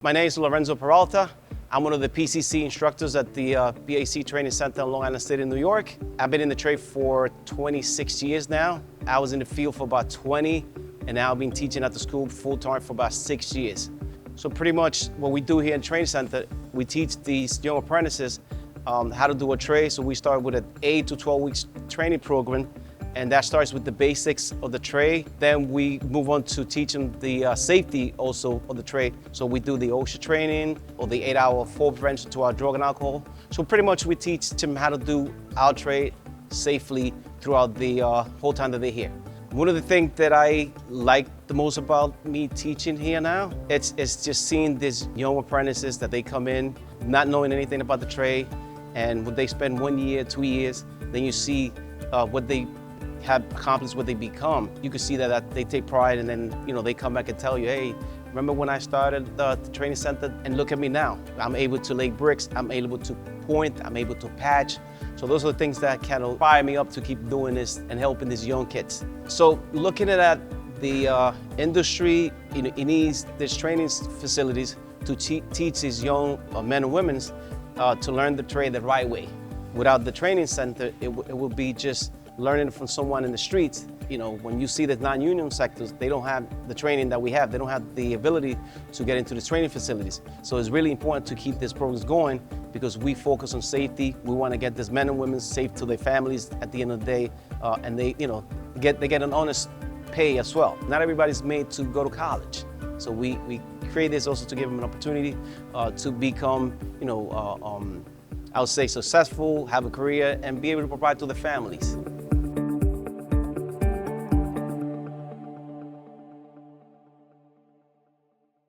My name is Lorenzo Peralta. I'm one of the PCC instructors at the BAC Training Center in Long Island City, New York. I've been in the trade for 26 years now. I was in the field for about 20, and now I've been teaching at the school full-time for about 6 years. So pretty much what we do here in the training center, we teach these young apprentices how to do a trade. So we start with an 8 to 12 weeks training program, and that starts with the basics of the trade. Then we move on to teaching the safety also of the trade. So we do the OSHA training or the 8-hour fall prevention to our drug and alcohol. So pretty much we teach them how to do our trade safely throughout the whole time that they're here. One of the things that I like the most about me teaching here now, it's just seeing these young apprentices that they come in not knowing anything about the trade, and when they spend 1 year, 2 years, then you see what they have accomplished, what they become. You can see that they take pride, and then they come back and tell you, hey, remember when I started the training center, and look at me now. I'm able to lay bricks, I'm able to point, I'm able to patch. So those are the things that kind of fire me up to keep doing this and helping these young kids. So looking at the industry, it needs these training facilities to teach these young men and women to learn the trade the right way. Without the training center, it would be just learning from someone in the streets. When you see the non-union sectors, they don't have the training that we have. They don't have the ability to get into the training facilities. So it's really important to keep these programs going because we focus on safety. We want to get these men and women safe to their families at the end of the day, and they get an honest pay as well. Not everybody's made to go to college. So we create this also to give them an opportunity to become, I would say, successful, have a career, and be able to provide to their families.